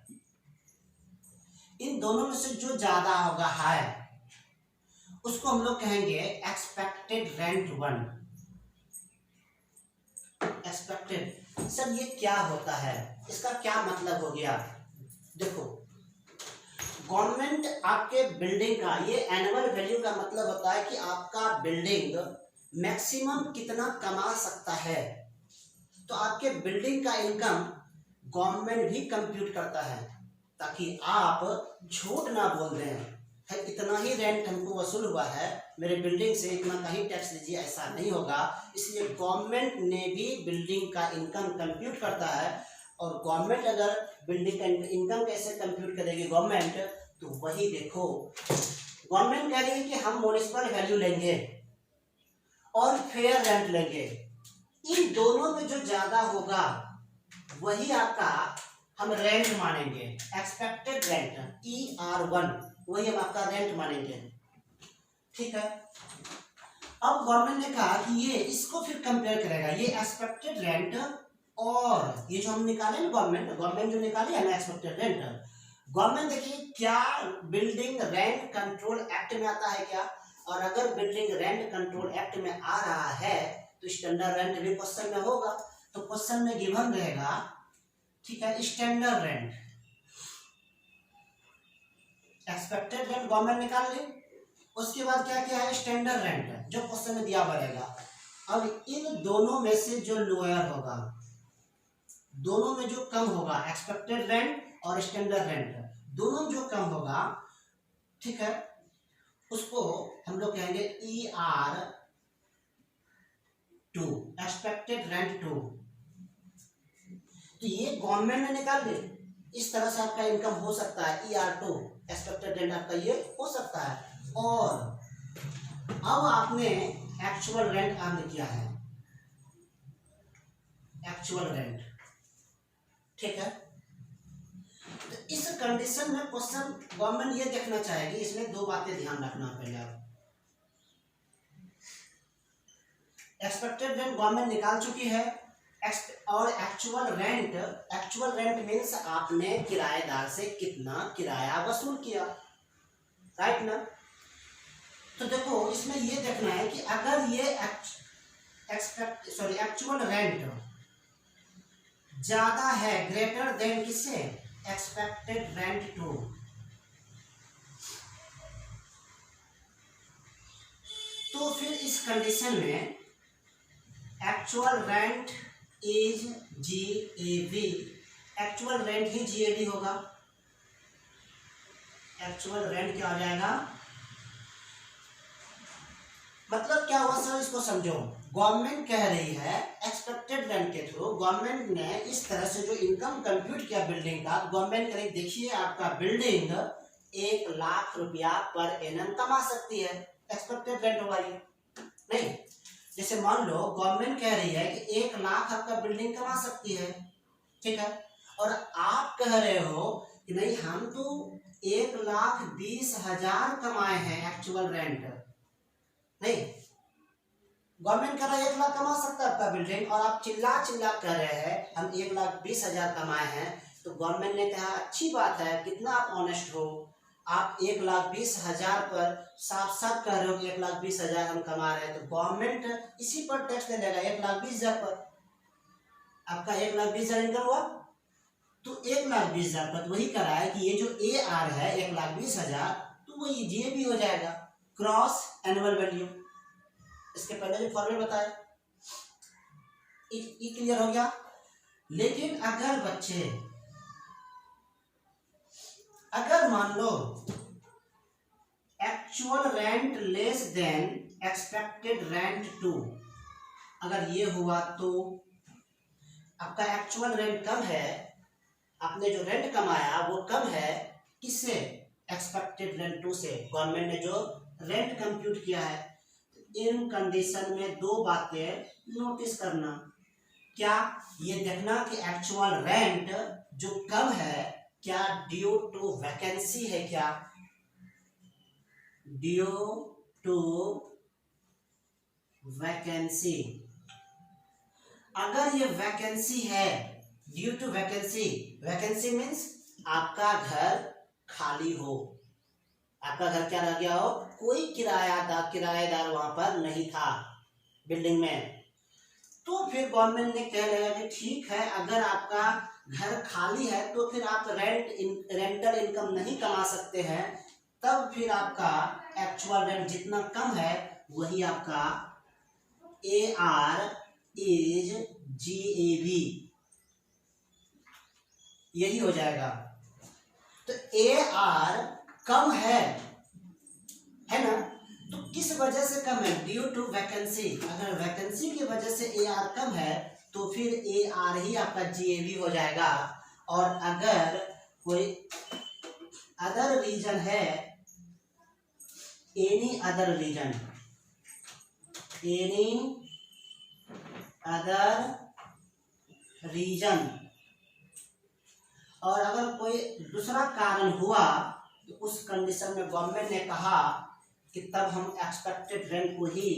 इन दोनों में से जो ज्यादा होगा हायर, उसको हम लोग कहेंगे एक्सपेक्टेड रेंट 1। एक्सपेक्टेड, सर ये क्या होता है, इसका क्या मतलब हो गया? देखो गवर्नमेंट आपके बिल्डिंग का, ये एनुअल वैल्यू का मतलब होता है कि आपका बिल्डिंग मैक्सिमम कितना कमा सकता है। तो आपके बिल्डिंग का इनकम गवर्नमेंट भी कंप्यूट करता है, ताकि आप झूठ ना बोल दें इतना ही रेंट हमको वसूल हुआ है मेरे बिल्डिंग से, इतना का ही टैक्स लीजिए, ऐसा नहीं होगा। इसलिए गवर्नमेंट ने भी बिल्डिंग का इनकम कंप्यूट करता है, और गवर्नमेंट अगर बिल्डिंग का इनकम कैसे कंप्यूट करेगी गवर्नमेंट, तो वही देखो गवर्नमेंट कह रही है कि हम म्युनिसिपल वैल्यू लेंगे और फेयर रेंट लेंगे, इन दोनों में जो ज्यादा होगा वही आपका हम रेंट मानेंगे, एक्सपेक्टेड रेंट ER1, वही हम आपका रेंट मानेंगे, ठीक है। अब गवर्नमेंट ने कहा कि ये इसको फिर कंपेयर करेगा, ये एक्सपेक्टेड रेंट और ये जो हम निकाले ना, गवर्नमेंट जो निकाली है ना एक्सपेक्टेड रेंट, गवर्नमेंट देखिए क्या बिल्डिंग रेंट कंट्रोल एक्ट में आता है क्या, और अगर बिल्डिंग रेंट कंट्रोल एक्ट में आ रहा है तो स्टैंडर्ड रेंट भी क्वेश्चन में होगा। तो क्वेश्चन में गिवन रहेगा, ठीक है, standard rent, expected rent government निकाल ली, उसके बाद क्या क्या है स्टैंडर्ड रेंट जो क्वेश्चन में दिया रहेगा। अब इन दोनों में से जो लोअर होगा, दोनों में जो कम होगा, एक्सपेक्टेड रेंट और स्टैंडर्ड रेंट, दोनों जो कम होगा, ठीक है, उसको हम लोग कहेंगे ER2, एक्सपेक्टेड रेंट 2। तो ये गवर्नमेंट ने निकाल दी, इस तरह से आपका इनकम हो सकता है ER2, एक्सपेक्टेड रेंट आपका ये हो सकता है। और अब आपने एक्चुअल रेंट अर्न किया है, एक्चुअल रेंट, ठीक है। तो इस कंडीशन में क्वेश्चन गवर्नमेंट ये देखना चाहेगी, इसमें दो बातें ध्यान रखना पहले आप। एक्सपेक्टेड रेंट गवर्नमेंट निकाल चुकी है और एक्चुअल रेंट मीन्स आपने किराएदार से कितना किराया वसूल किया, राइट ना। तो देखो इसमें ये देखना है कि अगर ये एक्चुअल रेंट ज्यादा है, ग्रेटर देन किससे, एक्सपेक्टेड रेंट टू, तो फिर इस कंडीशन में actual rent is GAV, actual rent he GAV होगा। एक्चुअल रेंट क्या हो जाएगा, मतलब क्या हुआ सर, इसको समझो। गवर्नमेंट कह रही है एक्सपेक्टेड रेंट के थ्रू गवर्नमेंट ने इस तरह से जो इनकम कंप्यूट किया बिल्डिंग का, गवर्नमेंट कह रही देखिए आपका बिल्डिंग 1 लाख रुपया पर एनम कमा सकती है, एक्सपेक्टेड रेंट होगा ये, नहीं। जैसे मान लो गवर्नमेंट कह रही है कि 1 लाख आपका बिल्डिंग कमा सकती है, ठीक है, और आप कह रहे हो कि नहीं हम तो 1,20,000 कमाए हैं एक्चुअल रेंट, नहीं। गवर्नमेंट कह रहा है 1 लाख कमा सकता है आपका बिल्डिंग, और आप चिल्ला कह रहे हैं हम 1,20,000 कमाए हैं। तो गवर्नमेंट ने कहा अच्छी बात है, कितना आप ऑनेस्ट हो, आप 1,20,000 पर साफ साफ कह रहे हो कि 1,20,000 हम कमा रहे हैं, तो गवर्नमेंट इसी पर टैक्स ले लेगा 1,20,000 पर। आपका 1,20,000 इनकम हुआ तो 1,20,000 पर वही कह रहा है कि ये जो AR है 1,20,000, तो वो ये भी हो जाएगा क्रॉस एनुअल वैल्यू। इसके पहले जो फॉर्मूला बताया ये क्लियर हो गया। लेकिन अगर बच्चे, अगर मान लो actual rent less than expected rent to, अगर ये हुआ तो आपका एक्चुअल रेंट कम है, आपने जो रेंट कमाया वो कम है, किससे, एक्सपेक्टेड रेंट टू से, गवर्नमेंट ने जो रेंट कंप्यूट किया है। इन कंडीशन में दो बातें नोटिस करना, क्या, ये देखना कि एक्चुअल रेंट जो कम है क्या ड्यू टू वैकेंसी है, क्या ड्यू टू वैकेंसी। अगर ये वैकेंसी है, due to vacancy, vacancy means आपका घर खाली हो, आपका घर क्या रह गया हो, कोई किराएदार वहां पर नहीं था बिल्डिंग में, तो फिर गवर्नमेंट ने कह रहा है कि ठीक है अगर आपका घर खाली है तो फिर आप रेंटल इनकम नहीं कमा सकते हैं, तब फिर आपका एक्चुअल रेंट जितना कम है वही आपका AR इज GAV, यही हो जाएगा। तो AR कम है ना, तो किस वजह से कम है, ड्यू टू वैकेंसी। अगर वैकेंसी की वजह से AR कम है तो फिर AR ही आपका GAV हो जाएगा। और अगर कोई अदर रीजन है, any other reason, any other reason, और अगर कोई दूसरा कारण हुआ तो उस कंडीशन में गवर्नमेंट ने कहा कि तब हम एक्सपेक्टेड रेंट को ही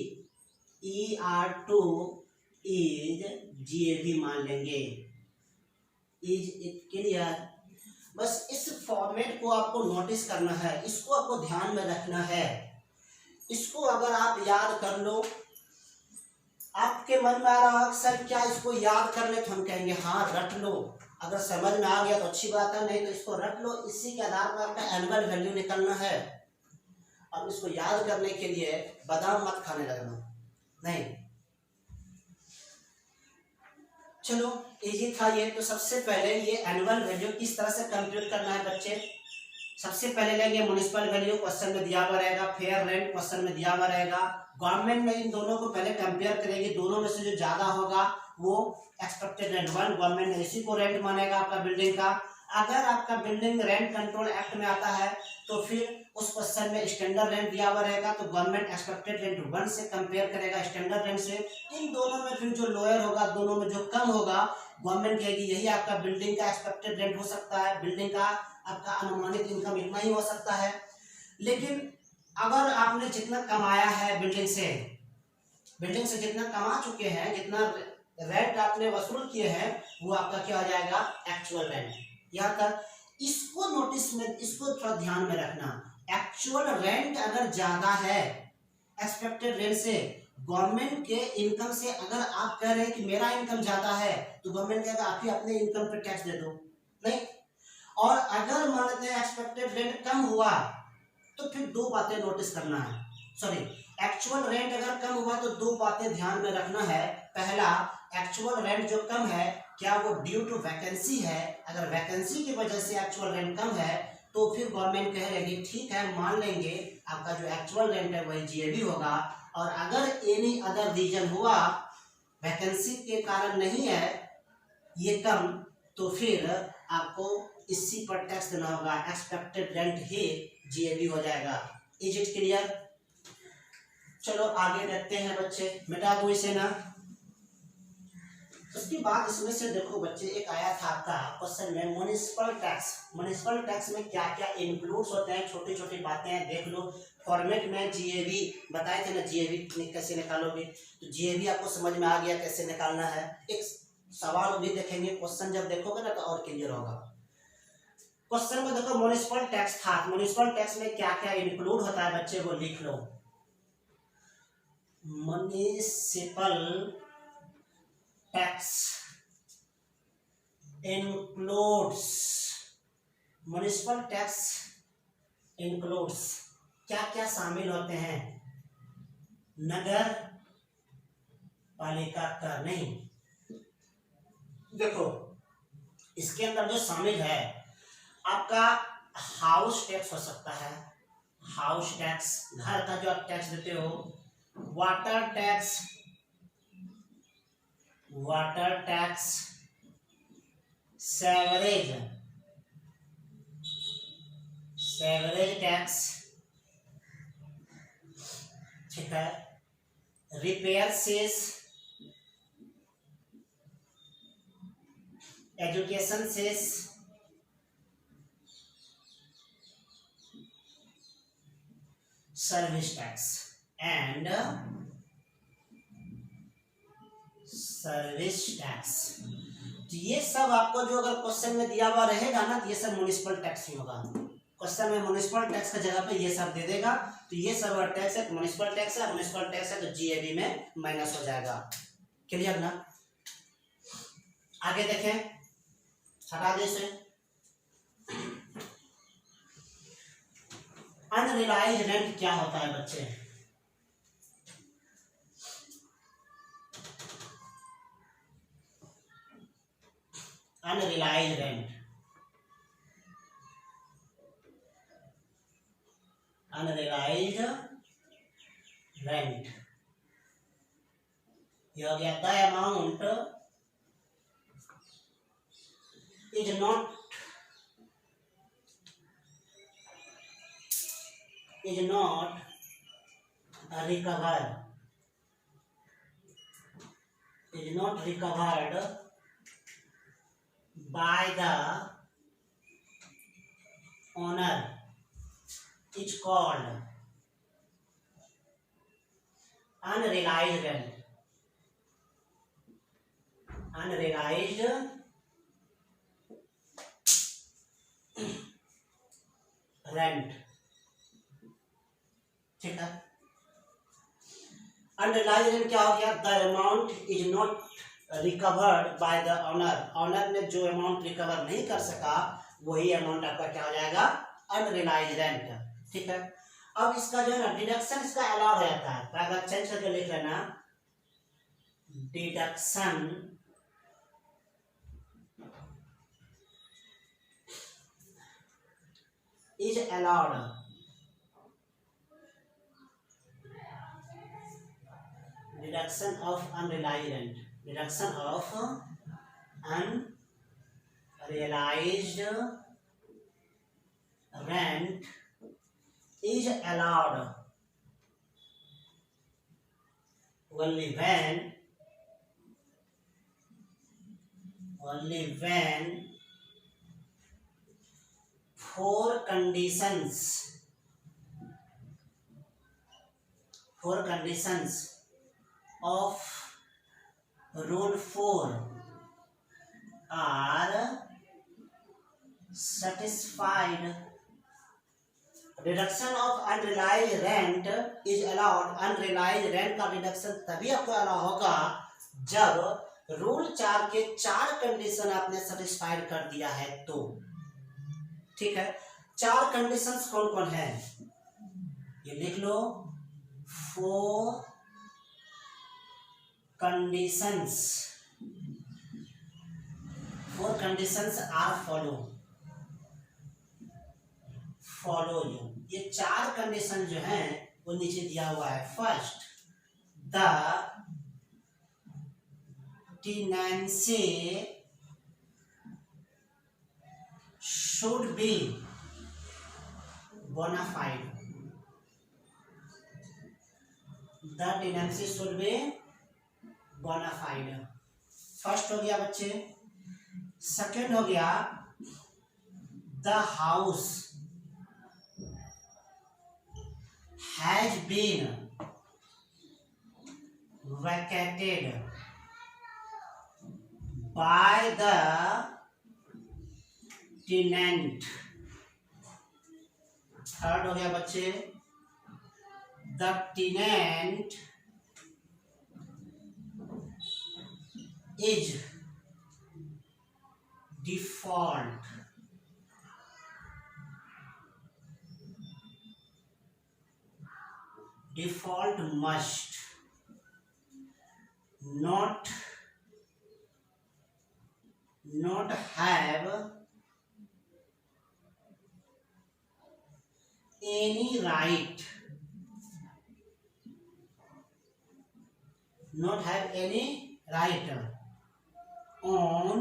ER2 इज GAV मान लेंगे। Is it clear? बस इस फॉर्मेट को आपको नोटिस करना है, इसको आपको ध्यान में रखना है। इसको अगर आप याद कर लो, आपके मन में आ रहा है सर क्या इसको याद कर ले, तो हम कहेंगे हाँ रट लो। अगर समझ में आ गया तो अच्छी बात है, नहीं तो इसको रट लो। इसी के आधार पर आपका एनुअल वैल्यू निकलना है। अब इसको याद करने के लिए बादाम मत खाने लगना, नहीं। चलो इजी था ये। तो सबसे पहले ये एनुअल वैल्यू किस तरह से कंप्यूट करना है बच्चे, सबसे पहले लेंगे म्युनिसिपल वैल्यू, क्वेश्चन में दिया हुआ रहेगा, फेयर रेंट क्वेश्चन में दिया हुआ रहेगा। गवर्नमेंट में इन दोनों को पहले कंपेयर करेगी, दोनों में से जो ज्यादा होगा वो एक्सपेक्टेड रेंट 1, गवर्नमेंट ने इसी को रेंट मानेगा आपका बिल्डिंग का। अगर आपका बिल्डिंग रेंट कंट्रोल एक्ट में आता है तो फिर उस क्वेश्चन में स्टैंडर्ड रेंट दिया हुआ रहेगा तो गवर्नमेंट एक्सपेक्टेड रेंट 1 से कंपेयर करेगा स्टैंडर्ड रेंट से। इन दोनों में फिर जो लोअर होगा, दोनों में जो कम होगा, गवर्नमेंट कहेगी यही आपका बिल्डिंग का एक्सपेक्टेड रेंट हो सकता है, बिल्डिंग का आपका अनुमानित इनकम इतना ही हो सकता है। लेकिन अगर आपने जितना कमाया है बिल्डिंग से जितना कमा चुके हैं, जितना रेंट आपने वसूल किए हैं, वो आपका क्या हो जाएगा, एक्चुअल रेंट। यहाँ तक इसको नोटिस में, इसको थोड़ा ध्यान में रखना। एक्चुअल रेंट अगर ज्यादा है एक्सपेक्टेड रेंट से, गवर्नमेंट के इनकम से, अगर आप कह रहे हैं कि मेरा इनकम ज्यादा है तो गवर्नमेंट कहेगा आप ही अपने इनकम पे टैक्स दे दो, नहीं। और अगर मानते हैं एक्सपेक्टेड रेंट कम हुआ तो फिर दो बातें नोटिस करना है, सॉरी, एक्चुअल रेंट अगर कम हुआ तो दो बातें ध्यान में रखना है। पहला, एक्चुअल रेंट जो कम है क्या वो ड्यू टू वैकेंसी है? अगर वैकेंसी की वजह से एक्चुअल रेंट कम है तो फिर गवर्नमेंट कहेगी ठीक है, मान लेंगे आपका जो एक्चुअल रेंट है वही जीएबी होगा। और अगर एनी अदर रीजन हुआ, वैकेंसी के कारण नहीं है ये कम, तो फिर आपको इसी पर टैक्स देना होगा, एक्सपेक्टेड रेंट ही जीएबी हो जाएगा। Is it clear? चलो आगे देखते हैं बच्चे, मिटा दो इसे ना। उसके बाद इसमें से देखो बच्चे, एक आया था आपका क्वेश्चन में म्युनिसिपल टैक्स। म्युनिसिपल टैक्स में क्या क्या इंक्लूड्स होते हैं, छोटी छोटी बातें हैं, देख लो। फॉर्मेट में जीएबी बताए थे ना, जीएबी कैसे निकालोगे, तो जीएबी आपको समझ में आ गया कैसे निकालना है। एक सवाल भी देखेंगे, क्वेश्चन जब देखोगे ना तो और क्लियर होगा। क्वेश्चन में देखो म्युनिसिपल टैक्स था, म्युनिसिपल टैक्स में क्या क्या इंक्लूड होता है बच्चे, वो लिख लो। Municipal tax includes, municipal tax includes क्या क्या शामिल होते हैं? नगर पालिका कर नहीं, देखो इसके अंदर जो शामिल है आपका हाउस टैक्स हो सकता है, हाउस टैक्स, घर का जो आप टैक्स देते हो, water tax, water tax, sewerage, sewerage tax, ठीक है, repair cess, education cess, service tax and service tax. तो ये सब आपको जो अगर क्वेश्चन में दिया हुआ रहेगा ना, तो ये सब म्युनिसिपल टैक्स ही होगा। क्वेश्चन में म्युनिसिपल टैक्स का जगह पे ये सब दे देगा, तो ये सब टैक्स है, म्युनिसिपल टैक्स है, म्युनिसिपल टैक्स है तो जीएबी में माइनस हो जाएगा। क्लियर ना? आगे देखें, हटा दे इसे। अनरिलाइज्ड रेंट क्या होता है बच्चे? अनरिलाइज्ड रेंट, अनरिलाइज्ड रेंट ये हो गया the amount is not recovered, is not recovered by the owner is called unrealized rent. Unrealized rent, ठीक है। अनरिलाइज्ड रेंट क्या हो गया? The amount is not recovered by the owner, owner ने जो अमाउंट रिकवर नहीं कर सका वही अमाउंट आपका क्या हो जाएगा? अनरिलाइज्ड रेंट, ठीक है। अब इसका जो है ना डिडक्शन इसका अलाउड हो जाता है, अगर चेंज करके लिख लेना, deduction is allowed, reduction of unrealized rent, reduction of unrealized rent is allowed only when four conditions of rule 4 are satisfied. Reduction of unrealised rent is allowed. Unrealised rent का reduction तभी आपको allow होगा जब rule 4 के 4 condition आपने satisfied कर दिया है तो। ठीक है, 4 कंडीशंस कौन कौन है ये लिख लो। 4 conditions आर फॉलो यू। ये 4 कंडीशन जो हैं वो नीचे दिया हुआ है। First, the tenancy should be bona fide. The tenancy should be bona fide. First हो गया बच्चे। सेकेंड हो गया, the house has been vacated by the tenant। Third हो गया बच्चे, the tenant is default। Default must not have any right on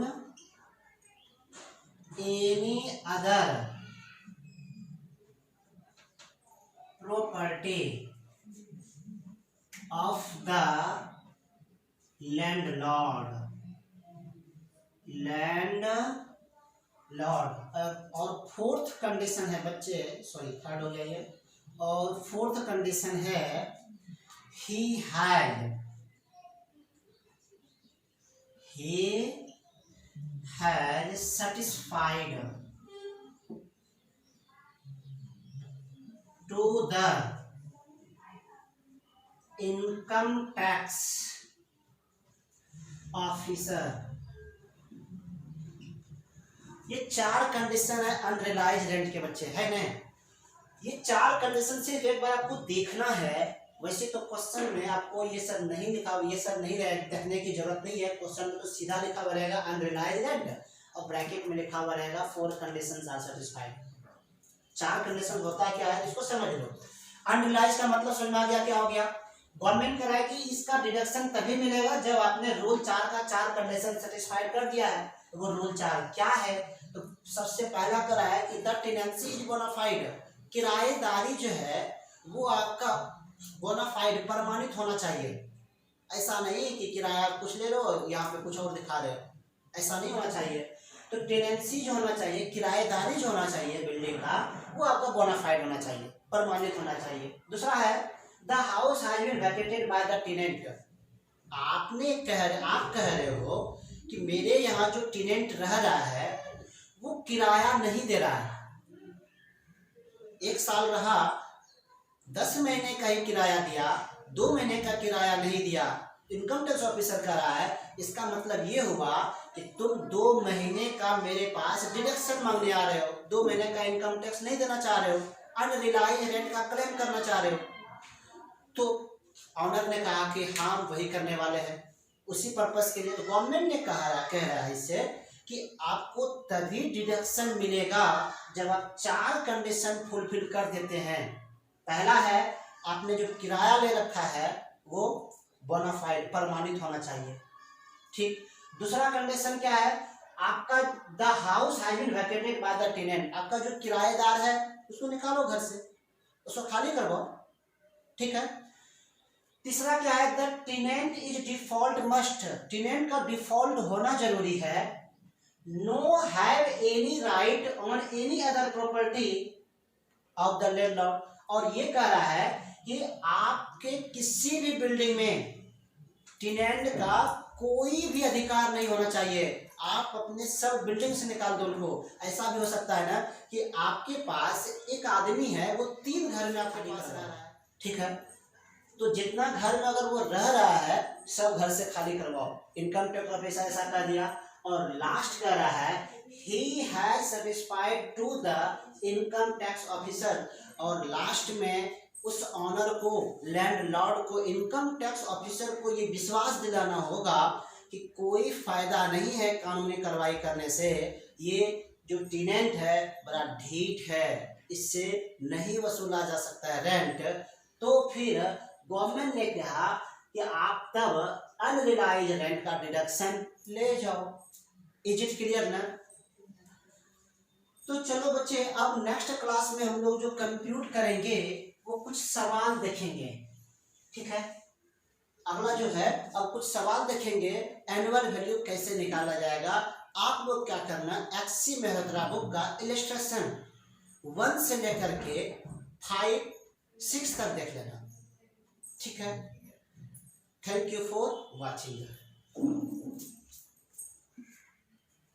any other property of the landlord। और fourth condition है बच्चे, सॉरी थर्ड हो गया ये। और फोर्थ कंडीशन है, he had satisfied to the income tax officer. ये 4 condition है अनरिलाइज रेंट के बच्चे, है ना। ये 4 कंडीशन से एक बार आपको देखना है। वैसे तो क्वेश्चन में आपको ये सब नहीं लिखा, ये सब नहीं देखने की जरूरत नहीं है। क्वेश्चन में तो सीधा लिखा हुआ रहेगा अनरिलाइज रेंट और ब्रैकेट में लिखा हुआ रहेगा 4 कंडीशंस आर सेटिस्फाइड। 4 कंडीशन होता है क्या है इसको समझ लो। अनरिलाइज का मतलब समझ में आ गया क्या हो गया। गवर्नमेंट कह रहा है कि इसका डिडक्शन तभी मिलेगा जब आपने रूल 4 का 4 कंडीशन सेटिस्फाइड कर दिया है। तो वो रूल 4 क्या है, तो सबसे पहला कह रहा है कि द टेनेंसी इज बोनाफाइड। किराएदारी जो है वो आपका बोनाफाइड प्रमाणित होना चाहिए। ऐसा नहीं कि किराया कुछ ले लो यहाँ पे कुछ और दिखा रहे हो, ऐसा नहीं होना चाहिए। तो टेनेंसी जो होना चाहिए, किराएदारी जो होना चाहिए बिल्डिंग का, वो आपका बोनाफाइड होना चाहिए, प्रमाणित होना चाहिए। दूसरा है the house has been vacated by the tenant. आप कह रहे हो कि मेरे यहाँ जो टेनेंट रह रहा है वो किराया नहीं दे रहा है। 1 साल रहा, 10 महीने का ही किराया दिया, 2 महीने का किराया नहीं दिया। इनकम टैक्स ऑफिसर कह रहा है, इसका मतलब ये हुआ कि तुम 2 महीने का मेरे पास डिडक्शन मांगने आ रहे हो, 2 महीने का इनकम टैक्स नहीं देना चाह रहे हो, अनरिलाइज रेंट का क्लेम करना चाह रहे हो। तो ऑनर ने कहा कि हाँ वही करने वाले हैं। उसी पर्पस के लिए तो गवर्नमेंट ने कह रहा है इससे कि आपको तभी डिडक्शन मिलेगा जब आप 4 कंडीशन फुलफिल कर देते हैं। पहला है आपने जो किराया ले रखा है वो बोनाफाइड प्रमाणित होना चाहिए, ठीक। दूसरा कंडीशन क्या है, आपका the house has been vacated by the tenant. आपका जो किराएदार है उसको निकालो घर से, उसको खाली करवाओ, ठीक है। तीसरा क्या है, the tenant is default must, tenant का डिफॉल्ट होना जरूरी है। No have any right on any other property of the landlord, और ये कह रहा है कि आपके किसी भी बिल्डिंग में टेनेंट का कोई भी अधिकार नहीं होना चाहिए। आप अपने सब बिल्डिंग से निकाल दो उनको। ऐसा भी हो सकता है ना कि आपके पास एक आदमी है, वो 3 घर में आपके पास रह रहा है, ठीक है, तो जितना घर में अगर वो रह रहा है सब घर से खाली करवाओ। इनकम टैक्स का पैसा ऐसा कर दिया। और लास्ट कह रहा है he has satisfied to the income tax officer, और लास्ट में उस ऑनर को, लैंडलॉर्ड को, इनकम टैक्स ऑफिसर को ये विश्वास दिलाना होगा कि कोई फायदा नहीं है कानूनी कार्रवाई करने से, ये जो टेनेंट है बड़ा ढीठ है, इससे नहीं वसूला जा सकता है रेंट। तो फिर गवर्नमेंट ने कहा कि आप तब अनरिलाइज रेंट का डिडक्शन ले जाओ। इज इट क्लियर ना? तो चलो बच्चे, अब नेक्स्ट क्लास में हम लोग जो कंप्यूट करेंगे वो कुछ सवाल देखेंगे, ठीक है। अगला जो है अब कुछ सवाल देखेंगे, एनुअल वैल्यू कैसे निकाला जाएगा। आप लोग क्या करना, एचसी मेहरोत्रा बुक का इलस्ट्रेशन 1 से लेकर के 5, 6 तक देख लेना, ठीक है। Thank you for watching.